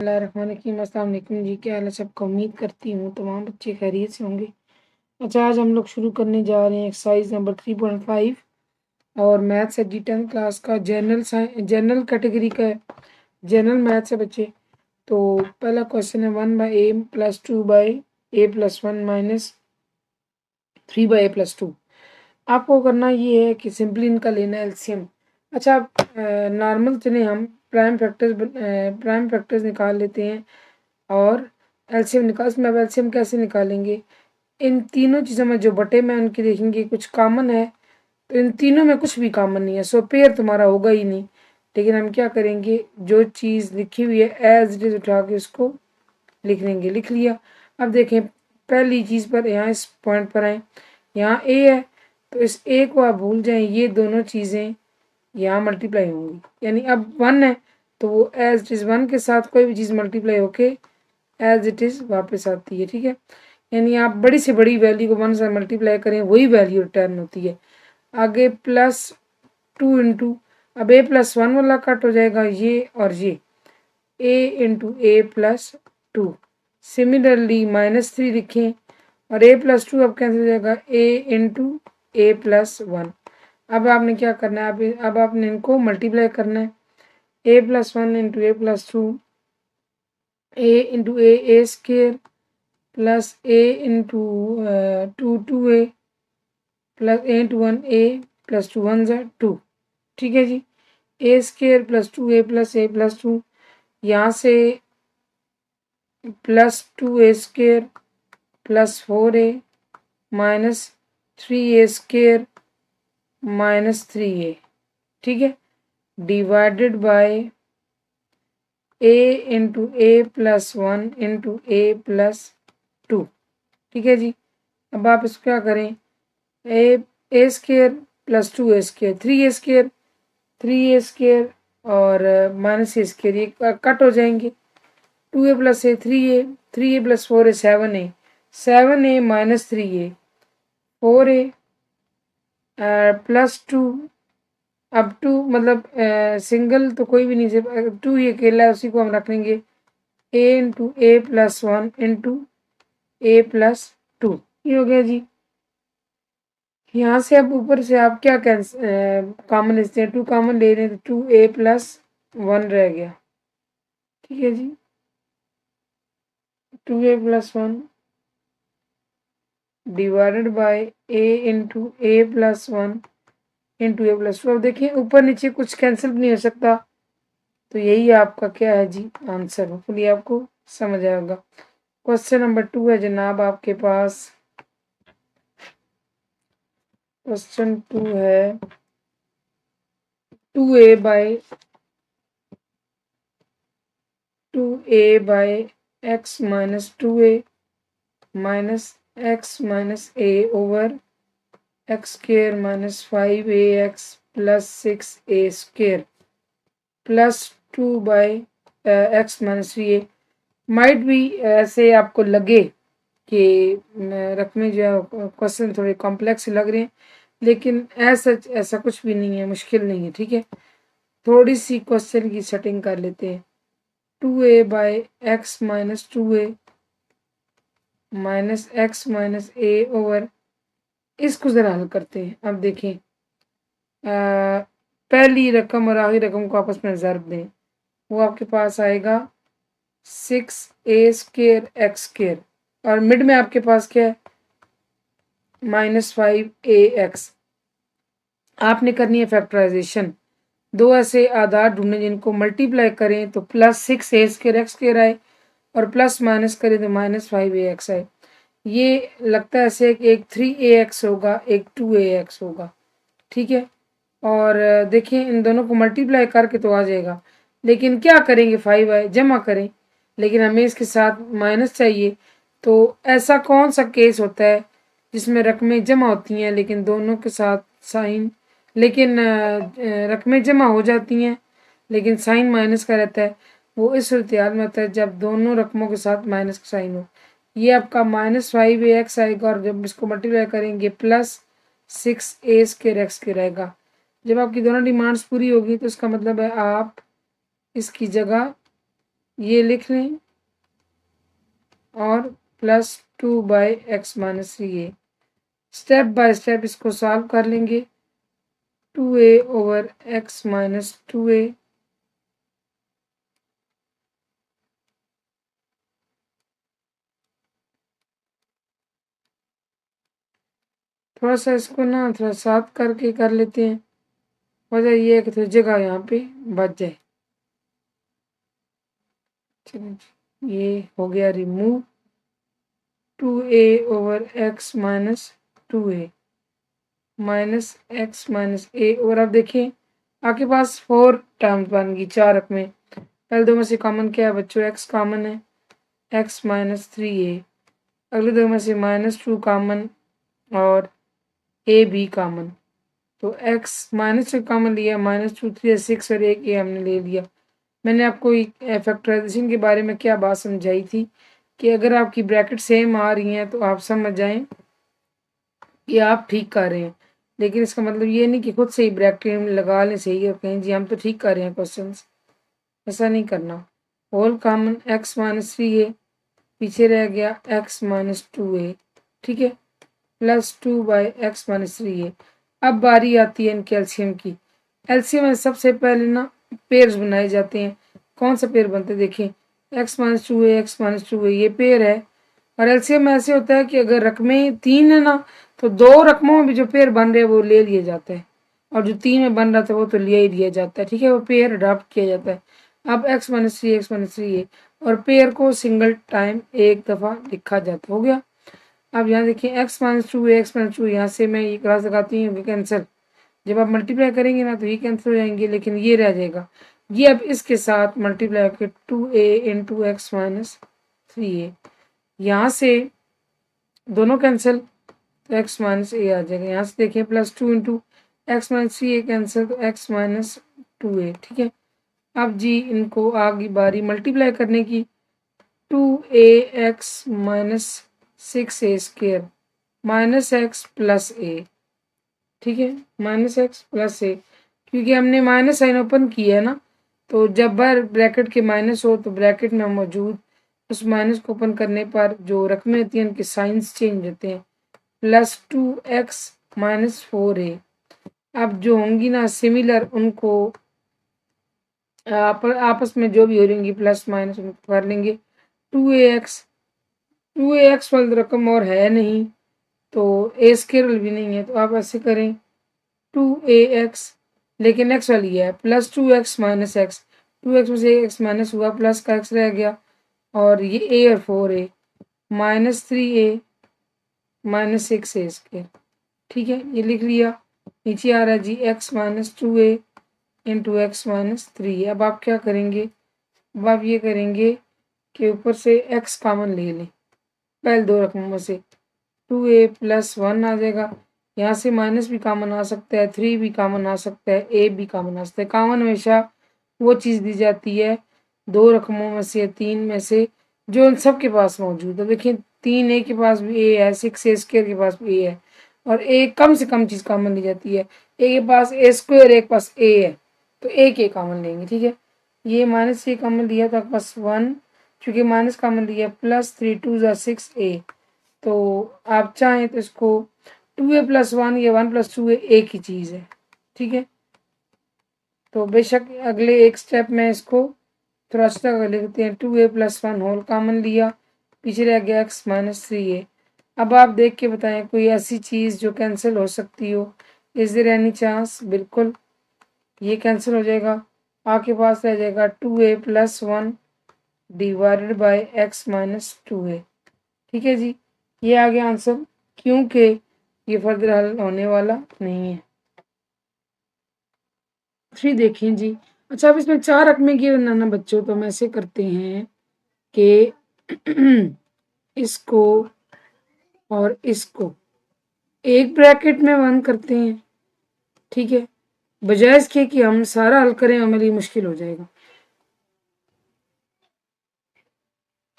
बिस्मिल्लाहिर्रहमानिर्रहीम। अस्सलाम वालेकुम जी, क्या हाल है सबका। उम्मीद करती हूँ तमाम बच्चे खैरियत से होंगे। अच्छा, आज हम लोग शुरू करने जा रहे हैं एक्सरसाइज नंबर 3.5 और मैथ्स है जी 10th क्लास का। जनरल कैटेगरी का है, जनरल मैथ्स है बच्चे। तो पहला क्वेश्चन है 1/a+2/a+1 माइनस 3/a+2। आपको करना ये है कि सिंपली इनका लेना है एलसीएम। अच्छा, नॉर्मल चलिए हम प्राइम फैक्टर्स निकाल लेते हैं और एलसीएम निकाल। इसमें अब एलसीएम कैसे निकालेंगे, इन तीनों चीज़ों में जो बटे में उनकी देखेंगे कुछ कॉमन है, तो इन तीनों में कुछ भी कॉमन नहीं है, सो पेयर तुम्हारा होगा ही नहीं। लेकिन हम क्या करेंगे, जो चीज़ लिखी हुई है एज इट इज़ उठा के उसको लिख लेंगे। लिख लिया। अब देखें पहली चीज़ पर, यहाँ इस पॉइंट पर आए, यहाँ ए है तो इस ए को आप भूल जाएं, ये दोनों चीज़ें यहाँ मल्टीप्लाई होंगी। यानी अब 1 है तो वो एज इट इज़ 1 के साथ कोई भी चीज़ मल्टीप्लाई होके एज इट इज़ वापस आती है। ठीक है, यानी आप बड़ी से बड़ी वैल्यू को 1 से मल्टीप्लाई करें वही वैल्यू रिटर्न होती है। आगे +2 इंटू, अब a+1 वाला कट हो जाएगा ये और ये, a × a+2। सिमिलरली -3 लिखें और a+2 अब कैंसिल हो जाएगा a × a+1। अब आपने क्या करना है, अब आपने इनको मल्टीप्लाई करना है। a+1 × a+2, a × a² plus a × 2 2a plus a × 1 a plus 2 1 2। ठीक है जी, a² + 2a + a+2, यहाँ से +2a² + 4a minus 3a² -3a। ठीक है, divided by a × a+1 × a+2। ठीक है जी, अब आप इसको क्या करें, a² + 2a², 3a² और -a², ये कट हो जाएंगे। 2a + a 3a, 3a + 4a 7a, 7a - 3a 4a +2। अब 2 मतलब सिंगल तो कोई भी नहीं, सिर्फ 2 ही अकेला है, उसी को हम रख लेंगे a × a+1 × a+2। ये हो गया जी। यहाँ से अब ऊपर से आप क्या कॉमन लेते हैं, 2 कॉमन ले रहे हैं तो 2a+1 रह गया। ठीक है जी, 2a+1 divided by a × a+1 × a+2। अब देखिए ऊपर नीचे कुछ कैंसिल नहीं हो सकता, तो यही आपका क्या है जी आंसर। होपफुली आपको समझ आएगा। क्वेश्चन नंबर 2 है जनाब आपके पास। क्वेश्चन 2 है 2a/x - 2a - x - a over x² - 5ax + 6a² + 2/x - 3a। Might भी ऐसे आपको लगे कि रकमें जो है क्वेश्चन थोड़े कॉम्प्लेक्स लग रहे हैं, लेकिन ऐसा कुछ भी नहीं है, मुश्किल नहीं है। ठीक है, थोड़ी सी क्वेश्चन की सेटिंग कर लेते हैं। 2a/x - 2a - x - a over, इसको ज़रा हल करते हैं। अब देखें, पहली रकम और आखिरी रकम को आपस में ज़र्ब दें, वो आपके पास आएगा 6a² x² और मिड में आपके पास क्या है -5ax। आपने करनी है फैक्टराइजेशन। दो ऐसे आधार ढूंढने जिनको मल्टीप्लाई करें तो +6a² x² आए और प्लस माइनस करें तो -5ax आए। ये लगता है ऐसे कि एक 3ax होगा, एक 2ax होगा। ठीक है, और देखिए इन दोनों को मल्टीप्लाई करके तो आ जाएगा, लेकिन क्या करेंगे, 5 आए जमा करें, लेकिन हमें इसके साथ माइनस चाहिए। तो ऐसा कौन सा केस होता है जिसमें रकमें जमा होती हैं लेकिन दोनों के साथ साइन, लेकिन रकमें जमा हो जाती हैं लेकिन साइन माइनस का रहता है। वो इस सूरत में होता है जब दोनों रकमों के साथ माइनस का साइन हो। ये आपका -5ax आएगा और जब इसको मल्टीप्लाई करेंगे +6a² x² रहेगा। जब आपकी दोनों डिमांड्स पूरी होगी तो इसका मतलब है आप इसकी जगह ये लिख लें और +2/x-3a। स्टेप बाय स्टेप इसको सॉल्व कर लेंगे। 2a/x-2a थोड़ा सा इसको ना थोड़ा साफ करके कर लेते हैं, वजह ये है कि थोड़ी जगह यहाँ पे बच जाए। चलिए ये हो गया रिमूव। 2a/x-2a -x-a। और अब देखिए आपके पास 4 टर्म्स बन गई, 4 रकमें। पहले दो में से कॉमन क्या है बच्चों? x कॉमन है, x-3a। अगले दो में से -2 कॉमन और a भी कॉमन। तो x -2 कॉमन लिया, -2 3 6 और एक a हमने ले लिया। मैंने आपको फैक्टराइजेशन के बारे में क्या बात समझाई थी कि अगर आपकी ब्रैकेट सेम आ रही हैं तो आप समझ जाएं कि आप ठीक कर रहे हैं, लेकिन इसका मतलब ये नहीं कि खुद से ही ब्रैकेट लगा लें सही और कहें जी हम तो ठीक कर रहे हैं क्वेश्चंस। ऐसा नहीं करना। होल कॉमन x-3a, पीछे रह गया x-2a, ठीक है, +2/x-3a। अब बारी आती है इनके एलसीएम की। एलसीएम में सबसे पहले ना पेयर्स बनाए जाते हैं। कौन सा पेयर बनते हैं देखें, x-2a x-2a ये पेयर है। और एलसीएम में ऐसे होता है कि अगर रकमें 3 है ना तो 2 रकमों में भी जो पेयर बन रहे हैं वो ले लिए जाते हैं, और जो 3 में बन रहा था वो तो लिया ही लिया जाता है, ठीक है, वो पेयर अडॉप्ट किया जाता है। अब x-3 और पेयर को सिंगल टाइम एक दफ़ा लिखा जाता हो गया। अब यहाँ देखिए x-2 यहाँ से मैं ये क्रॉस लगाती हूँ, कैंसिल। जब आप मल्टीप्लाई करेंगे ना तो ये कैंसिल हो जाएंगे, लेकिन ये रह जाएगा। ये अब इसके साथ मल्टीप्लाई करके 2a × x-3a, यहाँ से दोनों कैंसिल तो x-a आ जाएगा। यहाँ से देखिए +2 × x-3a कैंसिल तो x-2a, ठीक है। अब जी इनको आ गई बारी मल्टीप्लाई करने की। 2ax -6a² -x + a, ठीक है, -x + a, क्योंकि हमने माइनस साइन ओपन किया है ना, तो जब बार ब्रैकेट के माइनस हो तो ब्रैकेट में मौजूद उस माइनस को ओपन करने पर जो रकमें होती हैं उनके साइंस चेंज होते हैं। +2x -4a। अब जो होंगी ना सिमिलर उनको आपस में जो भी हो रहेंगी प्लस माइनस उनको कर लेंगे। 2ax वाली रकम और है नहीं तो a² भी नहीं है, तो आप ऐसे करें 2ax, लेकिन x वाली है, +2x -x, 2x में से x माइनस हुआ, प्लस का x रह गया, और ये a और 4a -3a -6a², ठीक है, ये लिख लिया। नीचे आ रहा है जी x -2a × x-3। अब आप क्या करेंगे, अब आप ये करेंगे कि ऊपर से x कॉमन ले लें पहले दो रकमों से, 2a + 1 आ जाएगा। यहाँ से माइनस भी कॉमन आ सकता है, 3 भी कॉमन आ सकता है, a भी कॉमन आ सकता है। कॉमन हमेशा वो चीज़ दी जाती है दो रकमों में से, 3 में से, जो इन सब के पास मौजूद है। देखिए 3a के पास भी a है, 6a² के पास भी a है, और a कम से कम चीज़ कॉमन ली जाती है। a के पास a², एक पास a है, तो a के कॉमन लेंगे, ठीक है। ये -a कॉमन लिया तो आपके पास 1, चूँकि माइनस कॉमन लिया, +3 2 = 6a। तो आप चाहें तो इसको 2a + 1 या 1 + 2a एक ही चीज़ है, ठीक है। तो बेशक अगले एक स्टेप में इसको थोड़ा अच्छा कर लेते हैं। 2a + 1 होल कॉमन लिया, पीछे रह गया x -3a। अब आप देख के बताएं कोई ऐसी चीज़ जो कैंसिल हो सकती हो, इज़ देयर एनी चांस? बिल्कुल ये कैंसिल हो जाएगा। आपके पास रह जाएगा 2a + 1 / x -2a, ठीक है जी। ये आ गया आंसर, क्योंकि ये फर्दर हल होने वाला नहीं है। 3 देखें जी। अच्छा अब इसमें 4 रकमें की बनाना बच्चों, तो हम ऐसे करते हैं कि इसको और इसको एक ब्रैकेट में बंद करते हैं, ठीक है, बजाय इसके कि हम सारा हल करें, हमारे लिए मुश्किल हो जाएगा।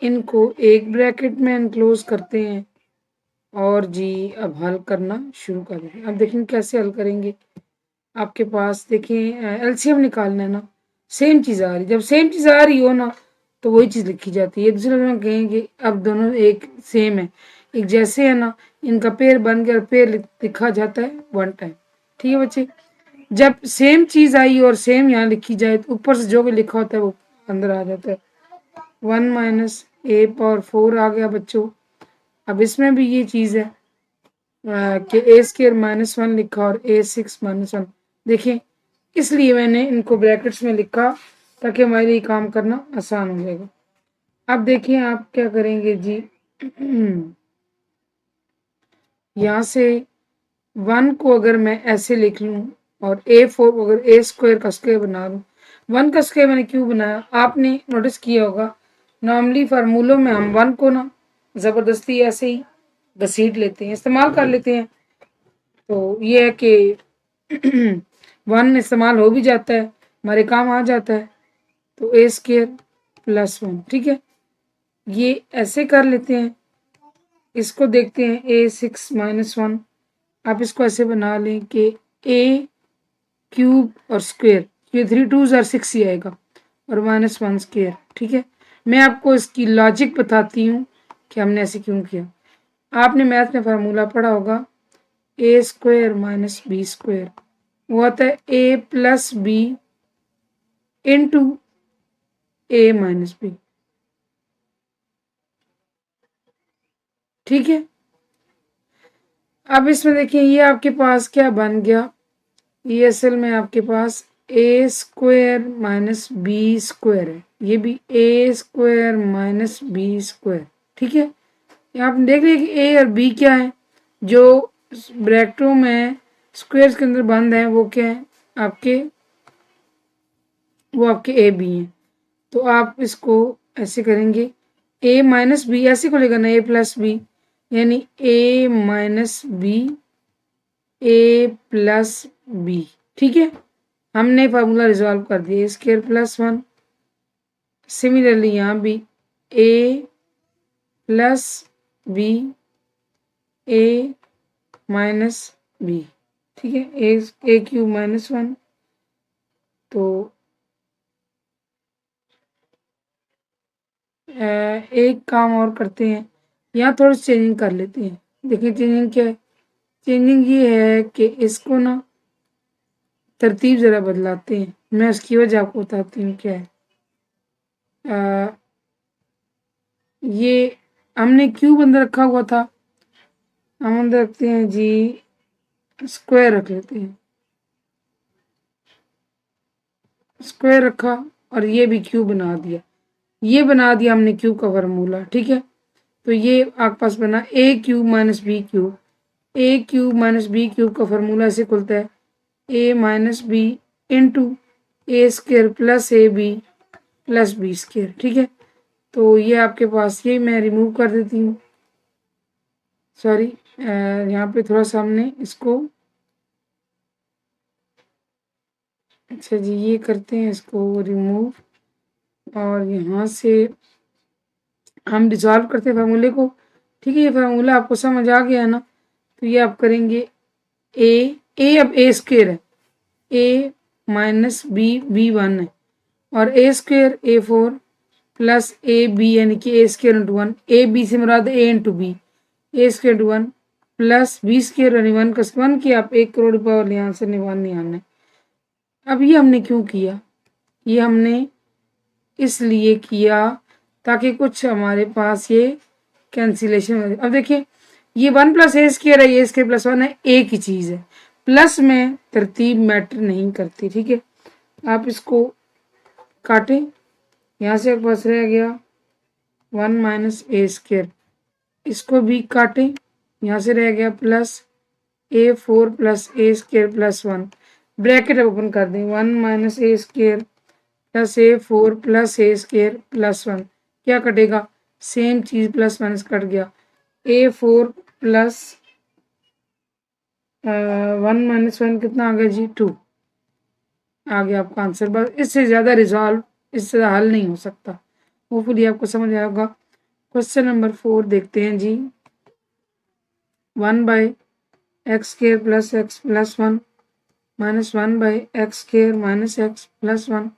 इनको एक ब्रैकेट में एनक्लोज करते हैं और जी अब हल करना शुरू कर दें। अब देखें कैसे हल करेंगे। आपके पास देखें एलसीएम निकालना है ना, सेम चीज़ आ रही, जब सेम चीज़ आ रही हो ना तो वही चीज़ लिखी जाती है। दूसरे में कहेंगे अब दोनों एक सेम है, एक जैसे है ना, इनका पेयर बन गया और पेयर लिखा जाता है वन टाइम। ठीक है बच्चे, जब सेम चीज़ आई और सेम यहाँ लिखी जाए तो ऊपर से जो भी लिखा होता है वो अंदर आ जाता है। 1 माइनस ए पावर 4 आ गया बच्चों। अब इसमें भी ये चीज़ है कि ए स्क्र माइनस 1 लिखा और ए 6 माइनस 1। देखिए इसलिए मैंने इनको ब्रैकेट्स में लिखा ताकि हमारे लिए काम करना आसान हो जाएगा। अब देखिए आप क्या करेंगे जी, यहाँ से 1 को अगर मैं ऐसे लिख लूँ और A4 को अगर ए स्क्वायर का स्क्वायर बना दूँ, 1 का स्क्वायर मैंने क्यों बनाया, आपने नोटिस किया होगा नॉर्मली फार्मूलों में हम 1 को ना ज़बरदस्ती ऐसे ही घसीट लेते हैं, इस्तेमाल कर लेते हैं। तो ये है कि 1 इस्तेमाल हो भी जाता है, हमारे काम आ जाता है। तो ए स्क्वायर प्लस 1, ठीक है, ये ऐसे कर लेते हैं। इसको देखते हैं ए 6 माइनस 1, आप इसको ऐसे बना लें कि ए क्यूब और स्क्वायर, ये 3 2s और 6 ही आएगा और माइनस 1 स्क्वायर। ठीक है, मैं आपको इसकी लॉजिक बताती हूँ कि हमने ऐसे क्यों किया। आपने मैथ में फार्मूला पढ़ा होगा ए स्क्वायर माइनस बी स्क्वायर, वो आता है A plus B into A minus B. ठीक है, अब इसमें देखिए ये आपके पास क्या बन गया, ये असल में आपके पास ए स्क्वायर माइनस बी स्क्वायर है, ये भी ए स्क्वायर माइनस बी स्क्वायर। ठीक है, यहाँ आप देख लीजिए कि ए और बी क्या है, जो ब्रैकेटों में स्क्वायर्स के अंदर बंद है वो क्या है आपके, वो आपके ए बी हैं। तो आप इसको ऐसे करेंगे ए माइनस बी, ऐसे को लेकर ना ए प्लस बी, यानी ए माइनस बी ए प्लस बी। ठीक है, हमने फार्मूला रिजॉल्व कर दिया, ए स्क्वायर प्लस 1। सिमिलरली यहाँ भी ए प्लस बी ए माइनस बी। ठीक है, ए क्यूब माइनस 1। तो एक काम और करते हैं, यहाँ थोड़ी चेंजिंग कर लेते हैं। देखिए चेंजिंग क्या है, चेंजिंग ये है कि इसको ना तरतीब ज़रा बदलाते हैं। मैं उसकी वजह आपको बताती हूँ क्या है। ये हमने क्यूब अंदर रखा हुआ था, हम अंदर रखते हैं जी स्क्वायर रख लेते हैं, स्क्वायर रखा और ये भी क्यूब बना दिया, ये बना दिया हमने क्यूब का फार्मूला। ठीक है, तो ये आपके पास बना A cube minus B cube. A cube minus B cube का फार्मूला ऐसे खुलता है A minus B into A square plus A B plus B square. ठीक है, तो ये आपके पास, ये मैं रिमूव कर देती हूँ, सॉरी यहाँ पे थोड़ा सा हमने इसको, अच्छा जी ये करते हैं इसको रिमूव और यहाँ से हम डिसॉल्व करते हैं फार्मूले को। ठीक है, ये फार्मूला आपको समझ आ गया ना, तो ये आप करेंगे ए अब ए स्क्र है, ए माइनस बी बी 1 है और A square A 4 plus A B यानी कि A square into 1, A B से मुराद A into B, A square into 1 plus B square यानी 1 का 1 की आप 1 करोड़ पावर यहाँ से निवान नहीं आना है। अब ये हमने क्यों किया, ये हमने इसलिए किया ताकि कुछ हमारे पास ये कैंसिलेशन हो। अब देखिए ये 1 प्लस ए स्क्र है, ए स्क्र प्लस 1 है, एक ही चीज़ है, प्लस में तरतीब मैटर नहीं करती। ठीक है, आप इसको काटें, यहाँ से एक पास रह गया 1 माइनस ए स्क्र, इसको भी काटें, यहाँ से रह गया plus A 4 plus A square plus 1, bracket open कर दें 1 minus A square plus A 4 plus A square plus 1, क्या कटेगा, सेम चीज़ प्लस माइनस कट गया, ए 4 प्लस 1 माइनस 1 कितना आ गया जी 2 आ गया आपका आंसर। बस इससे ज़्यादा रिजॉल्व, इससे हल नहीं हो सकता। होपफुली आपको समझ आया होगा। क्वेश्चन नंबर 4 देखते हैं जी, 1 by x square plus X plus 1 minus 1 by x square minus x plus 1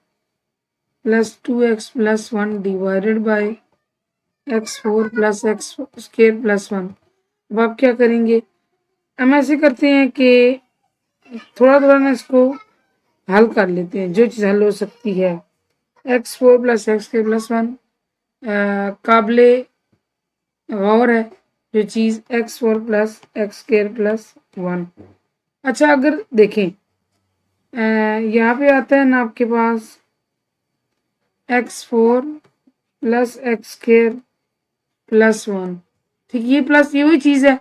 plus 2x plus 1 divided by x4 plus x square plus 1। अब आप क्या करेंगे, हम ऐसे करते हैं कि थोड़ा थोड़ा ना इसको हल कर लेते हैं, जो चीज़ हल हो सकती है। x4 plus x square plus 1 काबिले गौर है जो चीज़ x4 plus x square plus 1। अच्छा अगर देखें यहाँ पे आता है ना आपके पास x4 plus x square plus 1, ठीक, ये प्लस ये वही चीज़ है।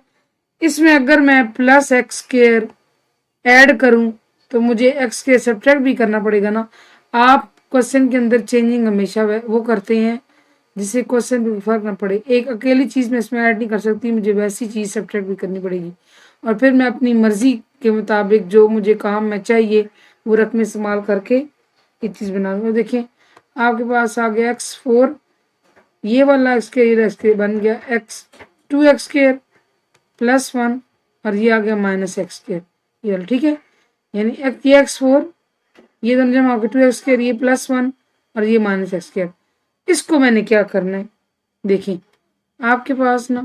इसमें अगर मैं प्लस एक्स स्क्र ऐड करूं तो मुझे एक्स स्क्र सब्ट्रैक्ट भी करना पड़ेगा ना। आप क्वेश्चन के अंदर चेंजिंग हमेशा वो करते हैं जिससे क्वेश्चन में फर्क ना पड़े। एक अकेली चीज़ में इसमें ऐड नहीं कर सकती, मुझे वैसी चीज़ सब्ट्रैक्ट भी करनी पड़ेगी और फिर मैं अपनी मर्जी के मुताबिक जो मुझे काम में चाहिए वो रकम इस्तेमाल करके ये चीज़ बना दूँगा। देखिए आपके पास आ गया x4, ये वाला एक्स बन गया x स्क्र प्लस 1 और ये आ गया माइनस एक्स स्क्र, ये वाला, ठीक है। यानी ये x4 ये दोनों जमा होकर 2x स्क्र, ये प्लस 1 और ये माइनस एक्स स्क्र। इसको मैंने क्या करना है, देखिए आपके पास ना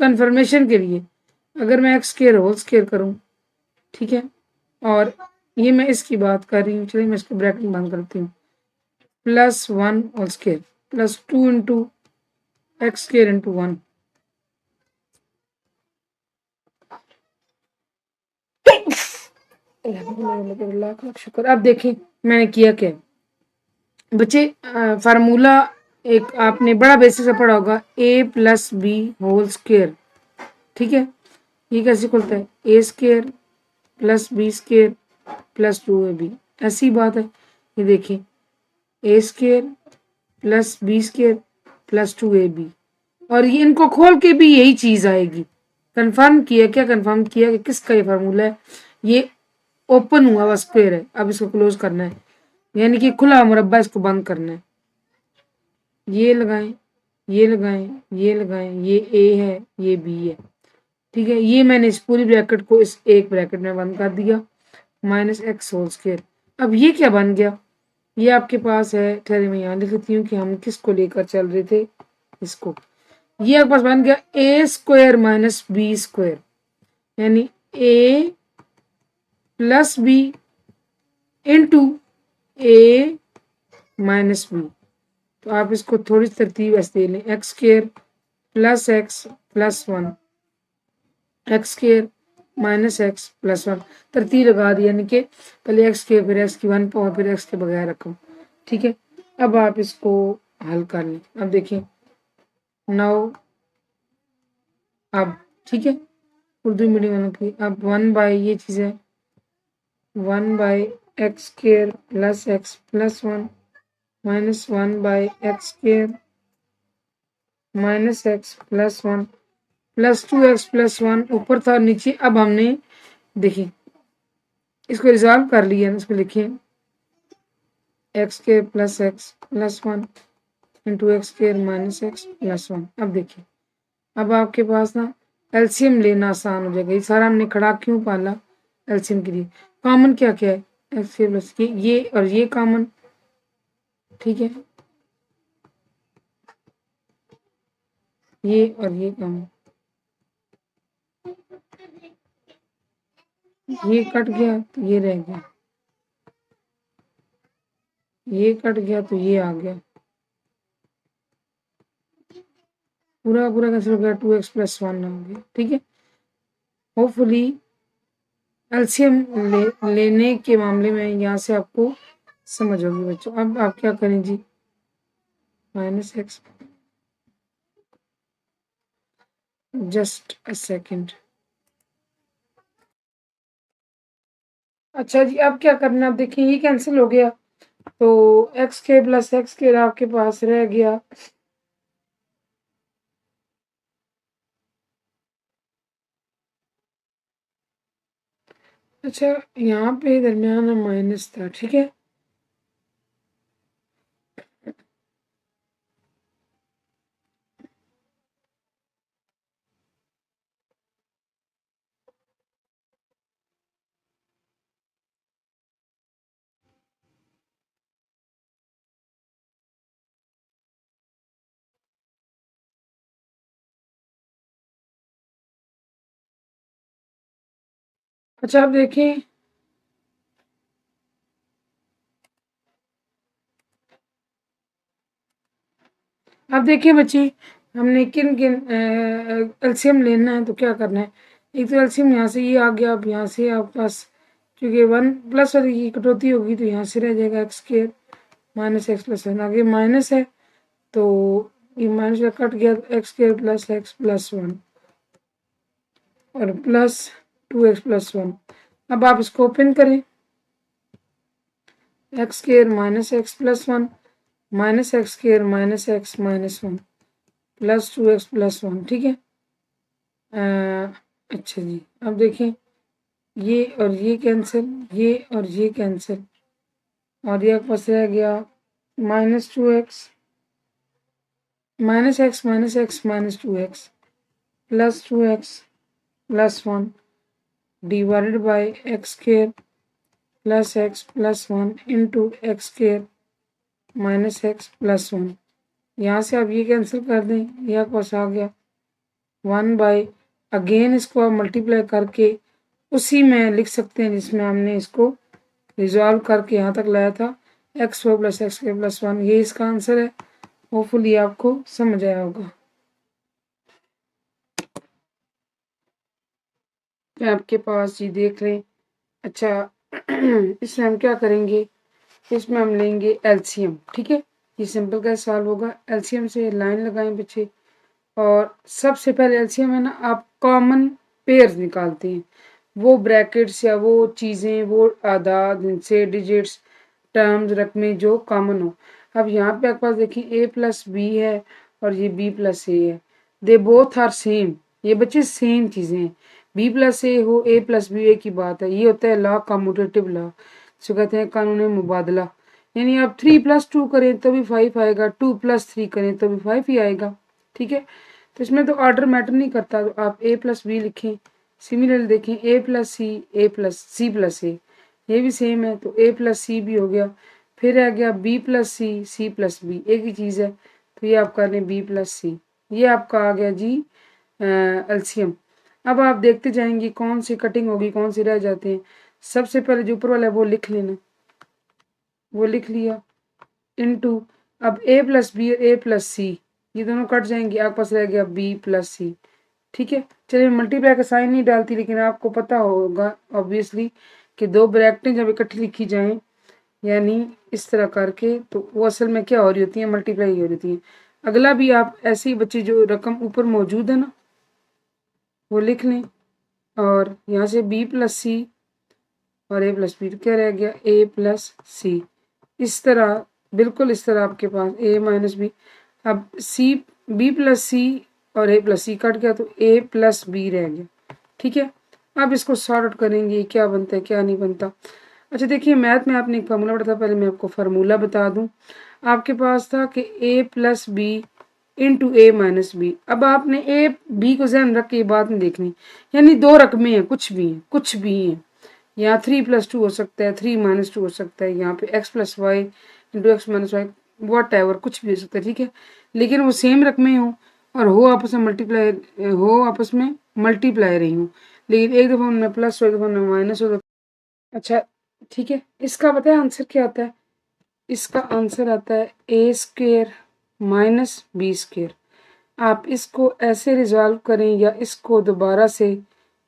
कंफर्मेशन के लिए अगर मैं एक्स स्क्र होल स्क्र करूँ, ठीक है, और ये मैं इसकी बात कर रही हूँ, चलिए मैं इसको ब्रैकेट बंद करती हूँ, plus 1 whole square plus 2 into x square into 1। Lakh lakh शुक्र। अब देखिए मैंने किया क्या बच्चे, फार्मूला एक आपने बड़ा बेसिक से पढ़ा होगा, a plus B whole square, ठीक है। ये कैसे खुलता है, A square plus B square plus 2ab, ऐसी बात है। ये देखिए A square plus B square plus 2ab और ये इनको खोल के भी यही चीज़ आएगी। कंफर्म किया, क्या कंफर्म किया कि किसका ये फार्मूला है, ये ओपन हुआ हुआ स्क्वायर है, अब इसको क्लोज करना है, यानी कि खुला मुरब्बा, इसको बंद करना है। ये लगाएं, ये लगाएं, ये लगाएं, ये ए है, ये बी है, ठीक है। ये मैंने इस पूरी ब्रैकेट को इस एक ब्रैकेट में बंद कर दिया, माइनस एक्स होल स्क्वायर। अब ये क्या बन गया, ये आपके पास है, ठहरे मैं यहाँ लिख देती हूँ कि हम किसको लेकर चल रहे थे, इसको। ये आपके पास बन गया ए स्क्वायर माइनस बी स्क्वायर, यानी ए प्लस बी इंटू ए माइनस बी। तो आप इसको थोड़ी तरतीब ऐसे दे लें, x square plus X plus 1, x square minus x plus 1, तरतीब लगा दी, यानी कि पहले एक्स के फिर एक्स की 1 पावर फिर एक्स के बगैर रकम, ठीक है। अब आप इसको हल कर लें। अब देखिए 9, अब ठीक है, उर्दू मीडियम वालों की, अब 1 बाई ये चीज़ है 1 by x square plus X plus 1 minus 1 by x square minus x plus 1 plus 2x plus 1 ऊपर था नीचे। अब हमने देखिए इसको रिजॉल्व कर लिया, इसको लिखिए x square plus X plus 1 into x square minus x plus 1। अब देखिए अब आपके पास ना एलसीएम लेना आसान हो जाएगा। ये सारा हमने खड़ा क्यों पाला, एलसीएम के लिए। कॉमन क्या क्या है, एक्स स्क्र प्लस ये और ये कॉमन, ठीक है, ये और ये कॉमन, ये कट गया तो ये रह गया, ये कट गया तो ये आ गया, पूरा पूरा कैसे हो गया, 2x प्लस 1 हो गया, ठीक है। होपफुली एलसीएम लेने के मामले में यहाँ से आपको समझ होगी बच्चों। अब आप क्या करें जी, minus X, just a second. अच्छा जी अब क्या करना, आप देखिए ये कैंसिल हो गया तो एक्स के प्लस एक्स के आपके पास रह गया अच्छा यहाँ पे दरमियान में माइनस था, ठीक है। अच्छा, आप देखिए, अब देखिए बच्चे, हमने किन किन एलसीएम लेना है तो क्या करना है। एक तो एलसीएम यहाँ से ये आ गया, अब यहाँ से आपके पास क्योंकि वन प्लस वाली की कटौती होगी तो यहाँ से रह जाएगा x square minus x plus one, आगे माइनस है तो ये माइनस का कट गया, x square plus X plus one और प्लस 2x प्लस वन। अब आप इसको ओपन करें, x square minus x plus one minus x square minus x minus one plus 2x plus one. ठीक है, अच्छा जी, अब देखें, ये और ये कैंसिल, ये और ये कैंसिल, और ये पास रह गया minus 2x minus x minus x minus 2x plus 2x plus one divided by x square plus X plus one into x square minus x plus one. यहाँ से आप ये कैंसिल कर दें, यह पास आ गया 1/, अगेन इसको आप मल्टीप्लाई करके उसी में लिख सकते हैं जिसमें हमने इसको रिजॉल्व करके यहाँ तक लाया था, एक्स फोर प्लस एक्स के प्लस वन। ये इसका आंसर है। होपफुली आपको समझ आया होगा। तो आपके पास जी देख लें। अच्छा, इसमें हम क्या करेंगे, इसमें हम लेंगे एलसीएम। ठीक है, ये सिंपल का सॉल्व होगा। एलसीएम से लाइन लगाएं बच्चे, और सबसे पहले एलसीएम है ना, आप कॉमन पेयर्स निकालते हैं, वो ब्रैकेट्स या वो चीज़ें, वो आदाद, जिनसे डिजिट्स, टर्म्स, रकमें जो कॉमन हो। अब यहाँ पे आपके पास देखिए a प्लस बी है और ये b प्लस ए है, दे बोथ आर सेम। ये बच्चे सेम चीज़ें हैं, b प्लस ए हो, a प्लस बी, एक ही बात है। ये होता है लॉ, कम्यूटेटिव लॉ, जिसे कहते हैं कानून मुबादला। यानी आप 3 प्लस 2 करें तो भी 5 आएगा, 2 प्लस 3 करें तो भी 5 ही आएगा। ठीक है, तो इसमें तो ऑर्डर मैटर नहीं करता, तो आप a प्लस बी लिखें। सिमिलरली देखें, a plus C, a plus C plus A, ये भी सेम है तो a प्लस सी भी हो गया। फिर आ गया b प्लस सी, सी प्लस बी, एक ही चीज़ है तो ये आप कर लें b प्लस सी। ये आपका आ गया जी एलसीएम। अब आप देखते जाएंगे कौन सी कटिंग होगी, कौन सी रह जाते हैं। सबसे पहले जो ऊपर वाला है वो लिख लेना, वो लिख लिया, इनटू, अब a प्लस बी और a प्लस सी ये दोनों कट जाएंगे, आपके पास रह गया b प्लस सी। ठीक है, चलिए मल्टीप्लाई का साइन नहीं डालती, लेकिन आपको पता होगा ऑब्वियसली कि दो ब्रैकेटें जब इकट्ठी लिखी जाएं, यानी इस तरह करके, तो वो असल में क्या हो रही होती है, मल्टीप्लाई हो रही होती है। अगला भी आप ऐसे ही बच्चे जो रकम ऊपर मौजूद है ना वो लिख लें, और यहाँ से b प्लस सी और a प्लस बी, तो क्या रह गया a प्लस सी। इस तरह, बिल्कुल इस तरह आपके पास a माइनस बी, अब सी, b प्लस सी और a प्लस सी कट गया तो a प्लस बी रह गया। ठीक है, अब इसको सॉर्ट आउट करेंगे, क्या बनता है क्या नहीं बनता। अच्छा देखिए, मैथ में आपने एक फार्मूला पढ़ा था, पहले मैं आपको फार्मूला बता दूं। आपके पास था कि a plus B into A minus b. अब आपने ए बी को ध्यान रख के ये बात नहीं देखनी, यानी दो रकमें हैं, कुछ भी हैं, कुछ भी हैं। यहाँ 3 प्लस 2 हो सकता है, 3 माइनस 2 हो सकता है, यहाँ पे x plus y into x minus y, whatever, कुछ भी हो सकता है। ठीक है, लेकिन वो सेम रकमें हों और हो आपस में मल्टीप्लाई, हो आपस में मल्टीप्लाई रही हूँ, लेकिन एक दफ़ा उनमें प्लस हो, एक दफ़ा उनमें माइनस हो। अच्छा ठीक है, इसका पता है आंसर क्या आता है? इसका आंसर आता है ए स्क्वेयर माइनस बी स्क्वेयर। आप इसको ऐसे रिजॉल्व करें या इसको दोबारा से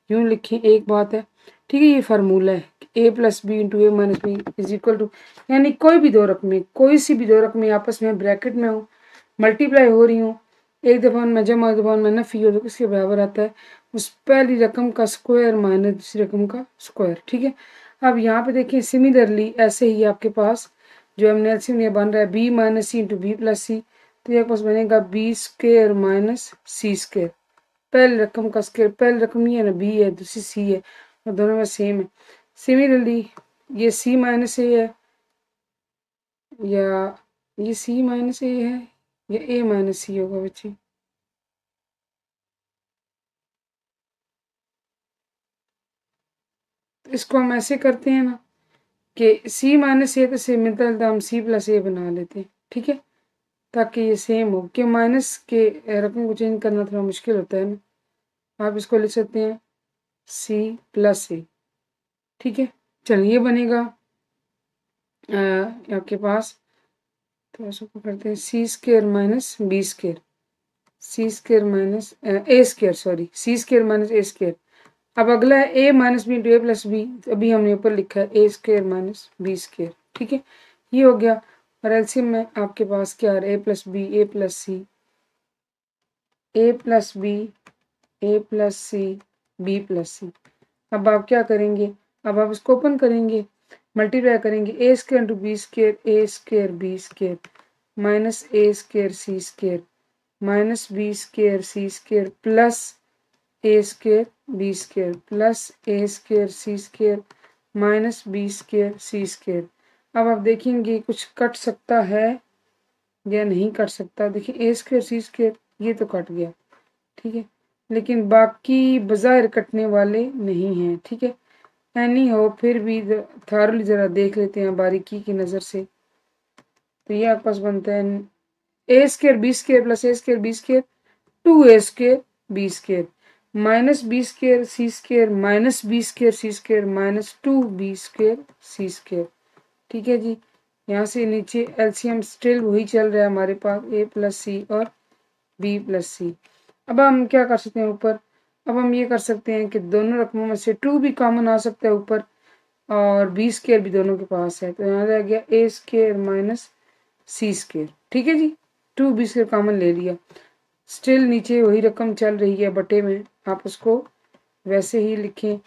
यूं लिखें, एक बात है। ठीक है, ये फार्मूला है, A plus B into A minus B is equal to, यानी कोई भी दो रकमें, कोई सी भी दो रकमें आपस में ब्रैकेट में हो, मल्टीप्लाई हो रही हो, एक दफ़ा उनमें जमा, एक दफ़ा उनमें नफ़ी हो, तो किसके बराबर आता है? उस पहली रकम का स्क्वायर माइनस दूसरी रकम का स्क्वायर। ठीक है, अब यहाँ पे देखिए सिमिलरली ऐसे ही आपके पास जो हमने एलसीएम ये बन रहा है बी माइनस सी इंटू बी प्लस सी, तो ये पास बनेगा B square minus C square. पहली रकम का स्क्वायर, पहली रकम नहीं है ना, बी है, दूसरी सी है, और दोनों में सेम है। सिमिलरली ये सी माइनस ए है, या ये सी माइनस ए है, या ए माइनस सी होगा बच्चे। तो इसको हम ऐसे करते हैं ना कि सी माइनस ए तो से मिलता जुलता हम सी प्लस ए बना लेते हैं। ठीक है, ताकि ये सेम हो, कि माइनस के रकम को चेंज करना थोड़ा मुश्किल होता है ना। आप इसको लिख सकते हैं सी प्लस ए, ठीक है, चलिए ये बनेगा आपके पास, तो इसको करते हैं C square minus B square, C square minus A square, sorry C square minus A square. अब अगला है A minus B into A plus B, अभी हमने ऊपर लिखा है A square minus B square. ठीक है, ये हो गया। और एलसीएम में आपके पास क्या आ रहा है, A plus B A plus C, A plus B A plus C B plus सी। अब आप क्या करेंगे, अब आप इसको ओपन करेंगे, मल्टीप्लाई करेंगे, ए square into B square A square B square minus A square C square minus B square C square plus A square B square plus A square C square minus B square C square. अब आप देखेंगे कुछ cut सकता है या नहीं cut सकता। देखिए ए स्क्र सी स्क्र ये तो कट गया, ठीक है, लेकिन बाकी बज़ाहिर कटने वाले नहीं हैं। ठीक है, एनी हो फिर भी थारली ज़रा देख लेते हैं बारीकी की नज़र से। तो ये आपके पास बनता है A square B square plus A square B square two A square B square minus B square C square minus B square C square minus two B square C square. ठीक है जी, यहाँ से नीचे एलसीएम स्टिल वही चल रहा है हमारे पास, ए प्लस सी और बी प्लस सी। अब हम क्या कर सकते हैं ऊपर, अब हम ये कर सकते हैं कि दोनों रकमों में से टू भी कॉमन आ सकता है ऊपर, और बी स्क्र भी दोनों के पास है, तो यहाँ रह गया ए स्क्र माइनस सी स्क्र। ठीक है जी, टू बी स्क्र कॉमन ले लिया, स्टिल नीचे वही रकम चल रही है बटे में, आप उसको वैसे ही लिखें।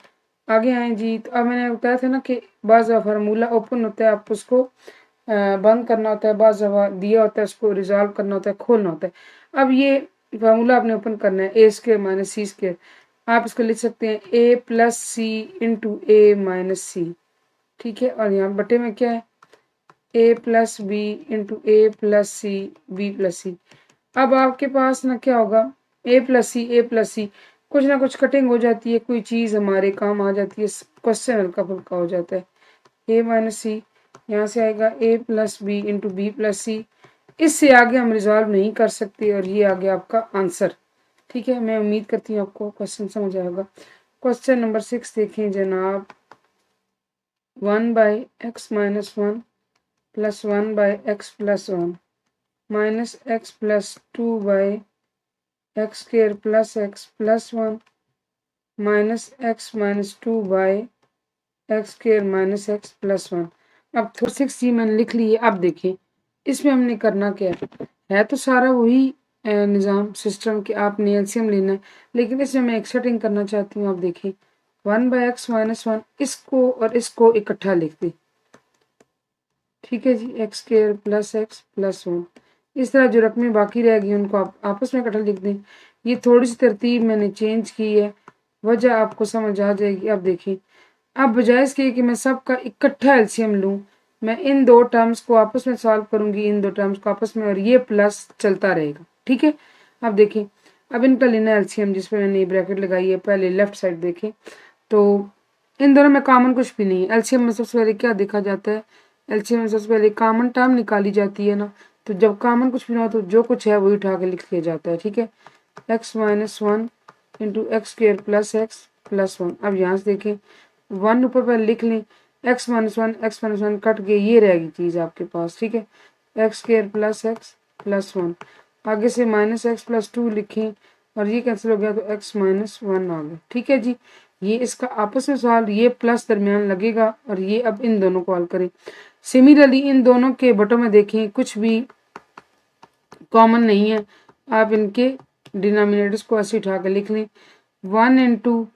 आगे आए जी, तो अब मैंने बताया था ना कि बाज़ फार्मूला ओपन होता है, आप उसको बंद करना होता है, बाज़ दिया होता है उसको रिजॉल्व करना होता है, खोलना होता है। अब ये फार्मूला आपने ओपन करना है, A square minus C square, आप इसको लिख सकते हैं ए प्लस सी इंटू ए माइनस सी। ठीक है, और यहाँ बटे में क्या है, A plus B into A plus C B plus सी। अब आपके पास ना क्या होगा, ए प्लस सी कुछ ना कुछ कटिंग हो जाती है, कोई चीज़ हमारे काम आ जाती है, क्वेश्चन हल्का फुल्का हो जाता है। ए माइनस सी, यहाँ से आएगा A plus B into B plus C, इससे आगे हम रिजॉल्व नहीं कर सकते, और ये आ गया आपका आंसर। ठीक है, मैं उम्मीद करती हूँ आपको क्वेश्चन समझ आएगा। क्वेश्चन नंबर 6 देखें जनाब, 1/x-1 plus 1/x+1 minus x plus 2/x square plus x plus 1 minus x minus 2/x square minus x plus 1। अब 6 जी मैंने लिख ली है। अब देखें इसमें हमने करना क्या है तो सारा वही निज़ाम सिस्टम कि आपने एलसीएम लेना है, लेकिन इसमें मैं एक सेटिंग करना चाहती हूँ। आप देखिए 1/x-1 इसको और इसको इकट्ठा लिख दें। ठीक है जी, X square plus x plus 1, इस तरह जो रकमें बाकी रह गई उनको आप आपस में इकट्ठा लिख दें। ये थोड़ी सी तरतीब मैंने चेंज की है, वजह आपको समझ आ जाएगी। अब देखिए, अब बजाय इसके कि मैं सबका इकट्ठा एलसीएम लूँ, मैं इन दो टर्म्स को आपस में सॉल्व करूंगी, इन दो टर्म्स को आपस में, और ये प्लस चलता रहेगा। ठीक है, अब देखें, अब इनका लेना एलसीएम जिसपे मैंने ब्रैकेट लगाई है। पहले लेफ्ट साइड देखें तो इन दोनों में कॉमन कुछ भी नहीं है। एलसीएम में सबसे पहले क्या देखा जाता है, एलसीएम में सबसे पहले कॉमन टर्म निकाली जाती है ना, तो जब कॉमन कुछ भी ना हो तो जो कुछ है वही उठा के लिख लिया जाता है। ठीक है, x-1 into x square plus x plus 1। अब यहाँ से देखें 1 ऊपर पहले लिख लें, x-1 कट गए, ये रहेगी चीज़ आपके पास। ठीक है, x square plus x plus 1, आगे से माइनस x प्लस 2 लिखें और ये कैंसिल हो गया तो x माइनस 1 आ गया। ठीक है जी, ये इसका आपस में सवाल, ये प्लस दरमियान लगेगा और ये अब इन दोनों को हल करें। सिमिलरली इन दोनों के बटों में देखें कुछ भी कॉमन नहीं है, आप इनके डिनोमिनेटर्स को ऐसे उठा के लिख लें। 1 into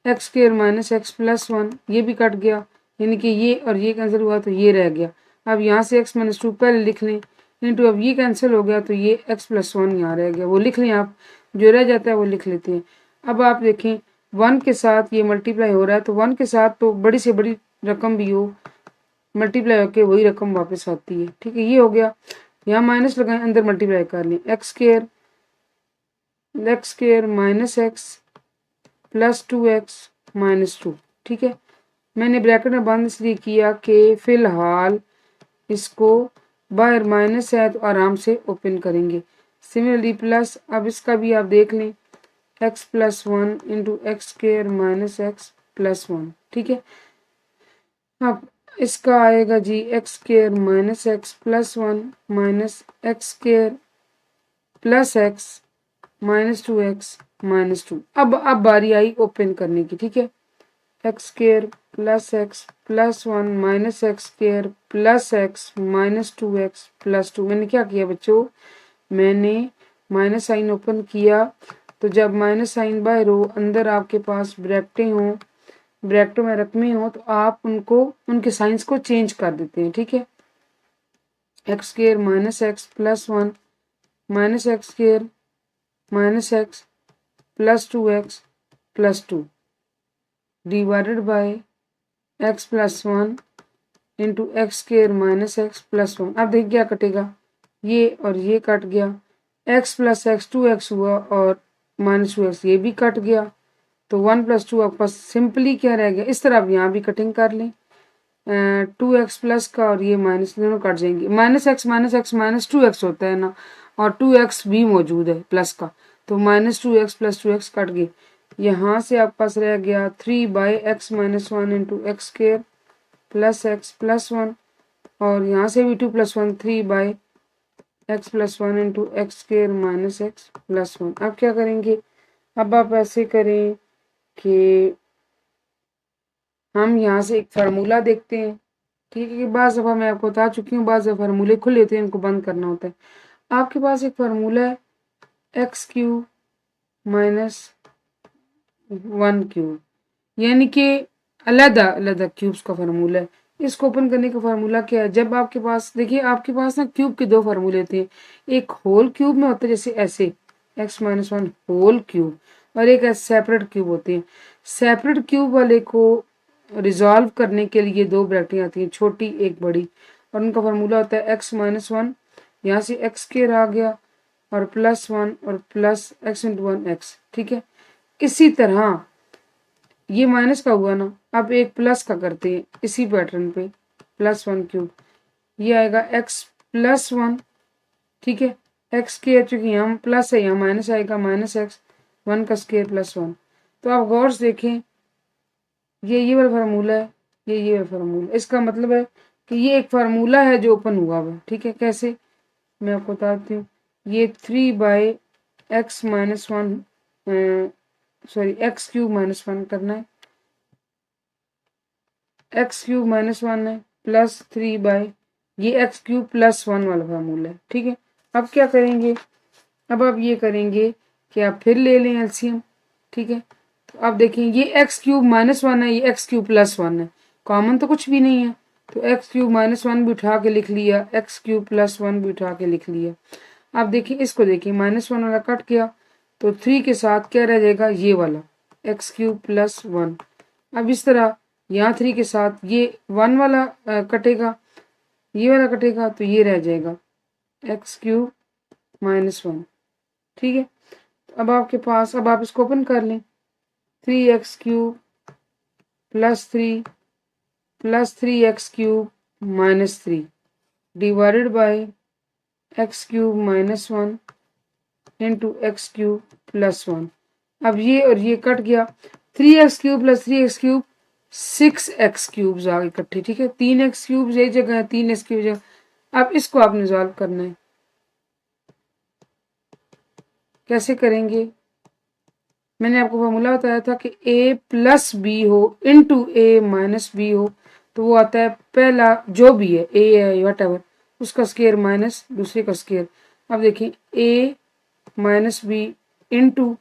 x square minus x plus 1, ये भी कट गया, यानी कि ये और ये कैंसिल हुआ तो ये रह गया। अब यहाँ से x माइनस 2 पहले लिख लें, इंटू अब ये कैंसिल हो गया तो ये x प्लस 1 यहाँ रह गया, वो लिख लें आप, जो रह जाता है वो लिख लेते हैं। अब आप देखें 1 के साथ ये मल्टीप्लाई हो रहा है, तो 1 के साथ तो बड़ी से बड़ी रकम भी हो मल्टीप्लाई होके वही रकम वापस आती है। ठीक है, ये हो गया। यहाँ माइनस लगाएं, अंदर मल्टीप्लाई कर लें, x square minus x plus 2x minus 2। ठीक है, मैंने ब्रैकेट में बंद इसलिए किया कि फ़िलहाल इसको बाहर माइनस है तो आराम से ओपन करेंगे। सिमिलरली प्लस, अब इसका भी आप देख लें, x plus 1 into x square minus x plus 1। ठीक है, अब इसका आएगा जी X square minus x plus one minus x square plus X minus two X minus two. अब बारी आई ओपन करने की, ठीक है। X square plus X plus one minus x square plus X minus two x plus two. मैंने क्या किया बच्चों, मैंने माइनस साइन ओपन किया, तो जब माइनस साइन बाहर हो, अंदर आपके पास ब्रैकेटें हों, ब्रैकेटों में रकमें हो, तो आप उनको उनके साइंस को चेंज कर देते हैं, ठीक है। X square minus x plus one minus x square minus x plus two x plus two divided by x plus one into x square minus x plus one. अब देखिए क्या कटेगा, ये और ये कट गया, x plus x two x हुआ और माइनस टू एक्स ये भी कट गया, तो वन प्लस टू आपके पास सिंपली क्या रह गया। इस तरह आप यहाँ भी कटिंग कर लें, टू एक्स प्लस का और ये माइनस दोनों कट जाएंगे। Minus x minus two x होता है ना, और टू एक्स भी मौजूद है प्लस का, तो minus two x plus two x cut गए। यहाँ से आपके पास रह गया three by x minus one into x square plus X plus one, और यहाँ से भी two plus one three by x plus one into x square minus x plus one. अब क्या करेंगे, अब आप ऐसे करें कि हम यहाँ से एक फार्मूला देखते हैं, ठीक है। कि बाज़ दफ़ा मैं आपको बता चुकी हूँ, बाज़ फार्मूले खुले होते हैं, इनको बंद करना होता है। आपके पास एक फार्मूला है x cube minus one cube, यानी कि अलग अलग क्यूब्स का फार्मूला है। इसको ओपन करने का फार्मूला क्या है, जब आपके पास देखिए आपके पास ना क्यूब के दो फार्मूले होते हैं, एक होल क्यूब में होता है जैसे ऐसे x minus one whole cube, और एक सेपरेट क्यूब होते हैं। सेपरेट क्यूब वाले को रिजॉल्व करने के लिए दो ब्रैकेटें आती हैं, छोटी एक बड़ी, और उनका फार्मूला होता है एक्स माइनस वन, यहाँ से एक्स स्क्वायर आ गया और प्लस वन और plus x into one x, ठीक है। इसी तरह ये माइनस का हुआ ना, अब एक प्लस का करते हैं इसी पैटर्न पे, प्लस वन क्यूब, ये आएगा एक्स प्लस वन, ठीक है। एक्स के चूंकि यहाँ प्लस है यहाँ माइनस आएगा, माइनस एक्स वन का स्क्वायर प्लस वन। तो आप गौर से देखें, ये वाला फार्मूला है, ये वाला फार्मूला, इसका मतलब है कि ये एक फार्मूला है जो ओपन हुआ हुआ है, ठीक है। कैसे, मैं आपको बताती हूँ। ये three by x minus one sorry x cube minus one करना है, एक्स क्यूब माइनस वन है प्लस थ्री बाई ये एक्स क्यूब प्लस वन वाला फार्मूला है, ठीक है। अब क्या करेंगे, अब आप ये करेंगे कि आप फिर ले लें एलसीएम, ठीक है। तो आप देखें ये एक्स क्यूब माइनस वन है, ये एक्स क्यूब प्लस वन है, कॉमन तो कुछ भी नहीं है, तो एक्स क्यूब माइनस वन भी उठा के लिख लिया, एक्स क्यूब प्लस वन भी उठा के लिख लिया। आप देखिए इसको देखिए, माइनस वन वाला कट गया, तो थ्री के साथ क्या रह जाएगा, ये वाला एक्स क्यूब प्लस वन। अब इस तरह यहाँ थ्री के साथ ये वन वाला कटेगा, ये वाला कटेगा, तो ये रह जाएगा एक्स क्यूब माइनस वन, ठीक है। अब आपके पास, अब आप इसको ओपन कर लें, three X cube plus three X cube minus three divided by X cube minus one into X cube plus one. अब ये और ये कट गया, three X cube plus three X cube six X cube आ गए इकट्ठे, ठीक है। तीन एक्स क्यूब ये जगह है, तीन एक्स क्यूब जगह। अब इसको आपने सॉल्व करना है, कैसे करेंगे, मैंने आपको फॉर्मूला बताया था कि a प्लस बी हो इंटू ए माइनस बी हो, तो वो आता है पहला जो भी है a है वट एवर उसका स्केयर माइनस दूसरे का स्केयर। अब देखिए a minus B into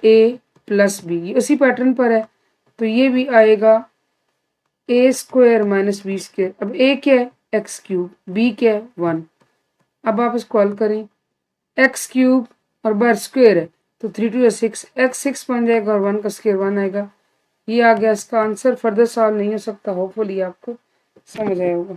A plus b, ये उसी पैटर्न पर है, तो ये भी आएगा a square minus b square. अब a क्या है एक्स क्यूब, बी क्या है वन। अब आप इसको हल करें, एक्स क्यूब और बार स्क्वायर है, तो three two six, x six बन जाएगा और वन का स्क्वायर वन आएगा। ये आ गया इसका आंसर, फर्दर सॉल्व नहीं हो सकता। होपफुली आपको समझ आया होगा।